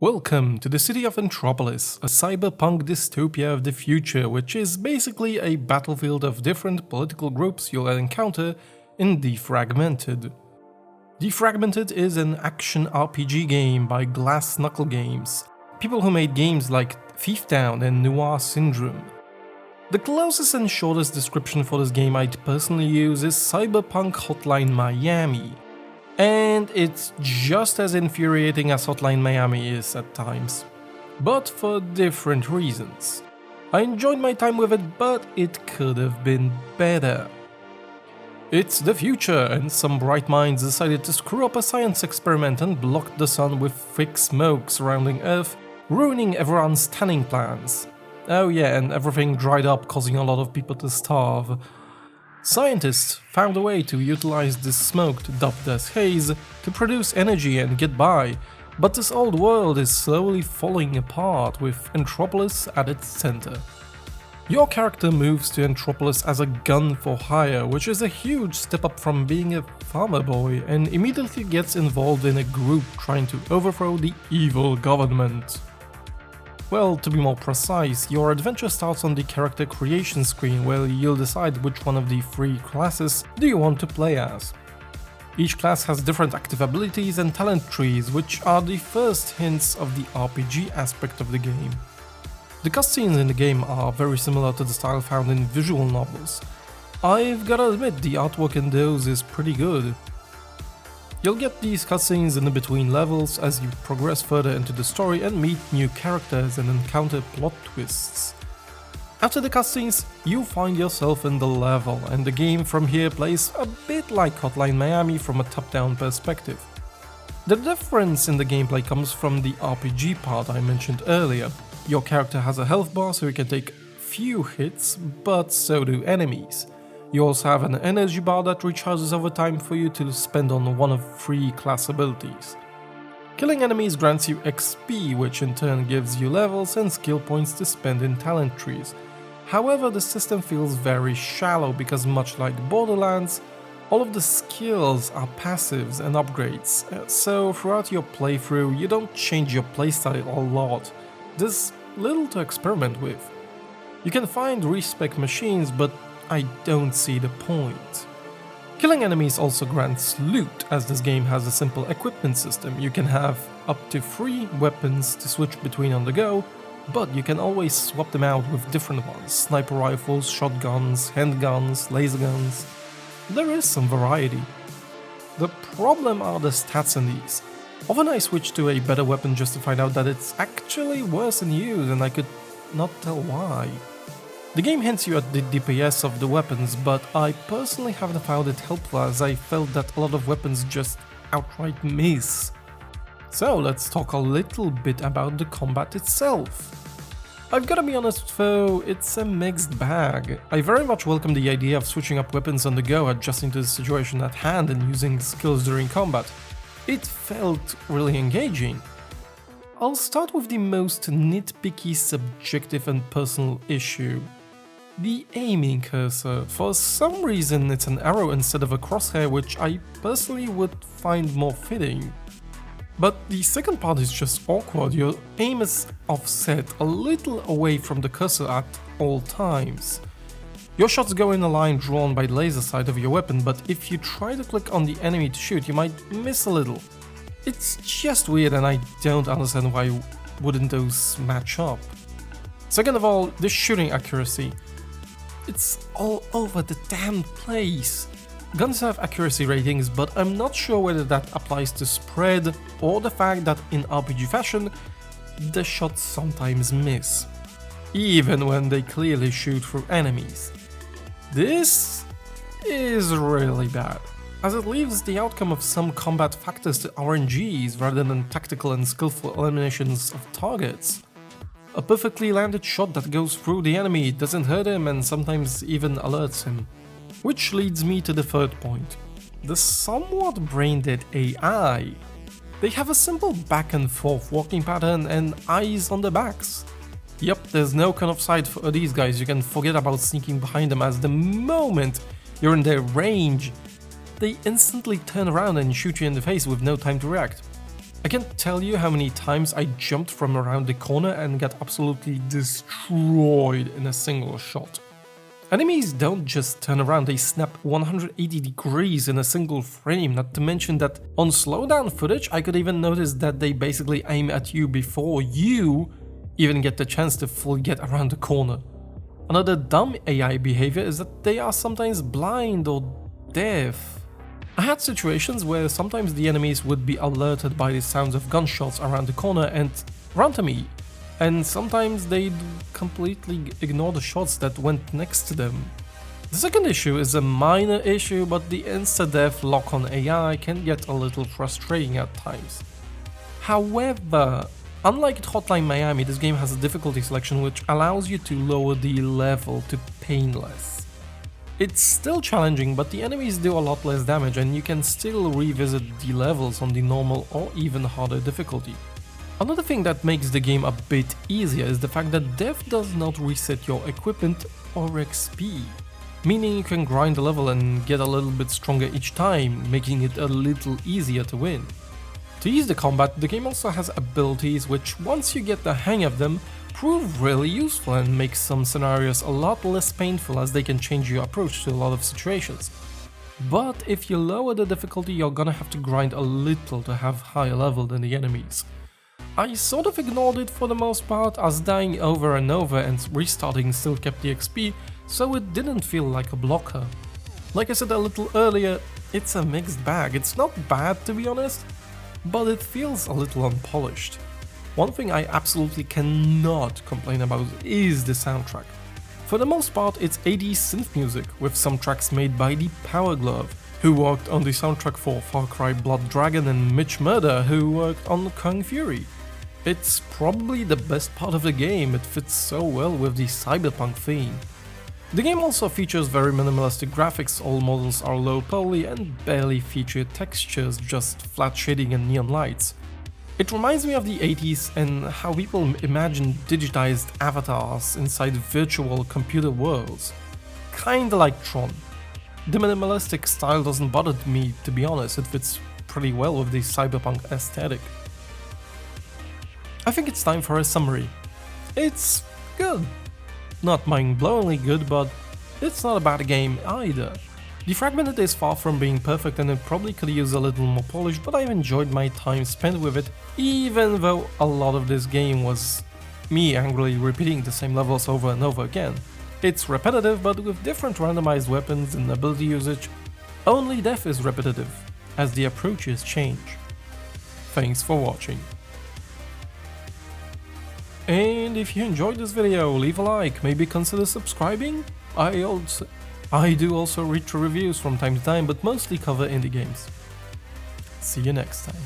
Welcome to the city of Entropolis, a cyberpunk dystopia of the future, which is basically a battlefield of different political groups you'll encounter in Defragmented. Defragmented is an action RPG game by Glass Knuckle Games, people who made games like Thief Town and Noir Syndrome. The closest and shortest description for this game I'd personally use is Cyberpunk Hotline Miami. And it's just as infuriating as Hotline Miami is at times, but for different reasons. I enjoyed my time with it, but it could have been better. It's the future, and some bright minds decided to screw up a science experiment and blocked the sun with thick smoke surrounding Earth, ruining everyone's tanning plans. Oh yeah, and everything dried up, causing a lot of people to starve. Scientists found a way to utilize this smoke, dubbed as haze, to produce energy and get by, but this old world is slowly falling apart with Entropolis at its center. Your character moves to Entropolis as a gun for hire, which is a huge step up from being a farmer boy, and immediately gets involved in a group trying to overthrow the evil government. Well, to be more precise, your adventure starts on the character creation screen where you'll decide which one of the three classes do you want to play as. Each class has different active abilities and talent trees, which are the first hints of the RPG aspect of the game. The cutscenes in the game are very similar to the style found in visual novels. I've gotta admit, the artwork in those is pretty good. You'll get these cutscenes in between levels as you progress further into the story and meet new characters and encounter plot twists. After the cutscenes, you find yourself in the level, and the game from here plays a bit like Hotline Miami from a top-down perspective. The difference in the gameplay comes from the RPG part I mentioned earlier. Your character has a health bar so you can take few hits, but so do enemies. You also have an energy bar that recharges over time for you to spend on one of three class abilities. Killing enemies grants you XP, which in turn gives you levels and skill points to spend in talent trees. However, the system feels very shallow because, much like Borderlands, all of the skills are passives and upgrades, so throughout your playthrough you don't change your playstyle a lot. There's little to experiment with. You can find respec machines, but I don't see the point. Killing enemies also grants loot, as this game has a simple equipment system. You can have up to 3 weapons to switch between on the go, but you can always swap them out with different ones: sniper rifles, shotguns, handguns, laser guns. There is some variety. The problem are the stats in these. Often I switch to a better weapon just to find out that it's actually worse in use, and I could not tell why. The game hints you at the DPS of the weapons, but I personally haven't found it helpful, as I felt that a lot of weapons just outright miss. So let's talk a little bit about the combat itself. I've gotta be honest though, it's a mixed bag. I very much welcome the idea of switching up weapons on the go, adjusting to the situation at hand and using skills during combat. It felt really engaging. I'll start with the most nitpicky, subjective and personal issue. The aiming cursor. For some reason it's an arrow instead of a crosshair, which I personally would find more fitting. But the second part is just awkward. Your aim is offset a little away from the cursor at all times. Your shots go in a line drawn by the laser sight of your weapon, but if you try to click on the enemy to shoot, you might miss a little. It's just weird, and I don't understand why wouldn't those match up. Second of all, the shooting accuracy. It's all over the damn place. Guns have accuracy ratings, but I'm not sure whether that applies to spread or the fact that in RPG fashion, the shots sometimes miss, even when they clearly shoot through enemies. This is really bad, as it leaves the outcome of some combat factors to RNGs rather than tactical and skillful eliminations of targets. A perfectly landed shot that goes through the enemy doesn't hurt him and sometimes even alerts him. Which leads me to the third point. The somewhat brain-dead AI. They have a simple back and forth walking pattern and eyes on their backs. Yep, there's no kind of sight for these guys. You can forget about sneaking behind them, as the moment you're in their range, they instantly turn around and shoot you in the face with no time to react. I can't tell you how many times I jumped from around the corner and got absolutely destroyed in a single shot. Enemies don't just turn around, they snap 180 degrees in a single frame, not to mention that on slowdown footage I could even notice that they basically aim at you before you even get the chance to fully get around the corner. Another dumb AI behavior is that they are sometimes blind or deaf. I had situations where sometimes the enemies would be alerted by the sounds of gunshots around the corner and run to me, and sometimes they'd completely ignore the shots that went next to them. The second issue is a minor issue, but the insta-death lock-on AI can get a little frustrating at times. However, unlike Hotline Miami, this game has a difficulty selection which allows you to lower the level to painless. It's still challenging, but the enemies do a lot less damage and you can still revisit the levels on the normal or even harder difficulty. Another thing that makes the game a bit easier is the fact that death does not reset your equipment or XP, meaning you can grind the level and get a little bit stronger each time, making it a little easier to win. To ease the combat, the game also has abilities which, once you get the hang of them, prove really useful and make some scenarios a lot less painful as they can change your approach to a lot of situations. But if you lower the difficulty, you're gonna have to grind a little to have higher level than the enemies. I sort of ignored it for the most part, as dying over and over and restarting still kept the XP, so it didn't feel like a blocker. Like I said a little earlier, it's a mixed bag. It's not bad to be honest, but it feels a little unpolished. One thing I absolutely cannot complain about is the soundtrack. For the most part, it's 80s synth music, with some tracks made by the Power Glove, who worked on the soundtrack for Far Cry Blood Dragon, and Mitch Murder, who worked on Kung Fury. It's probably the best part of the game, it fits so well with the cyberpunk theme. The game also features very minimalistic graphics, all models are low poly and barely feature textures, just flat shading and neon lights. It reminds me of the 80s and how people imagine digitized avatars inside virtual computer worlds. Kinda like Tron. The minimalistic style doesn't bother me, to be honest, it fits pretty well with the cyberpunk aesthetic. I think it's time for a summary. It's good. Not mind-blowingly good, but it's not a bad game either. Defragmented is far from being perfect and it probably could use a little more polish, but I've enjoyed my time spent with it, even though a lot of this game was me angrily repeating the same levels over and over again. It's repetitive, but with different randomized weapons and ability usage. Only death is repetitive, as the approaches change. Thanks for watching. And if you enjoyed this video, leave a like, maybe consider subscribing? I do also read reviews from time to time, but mostly cover indie games. See you next time.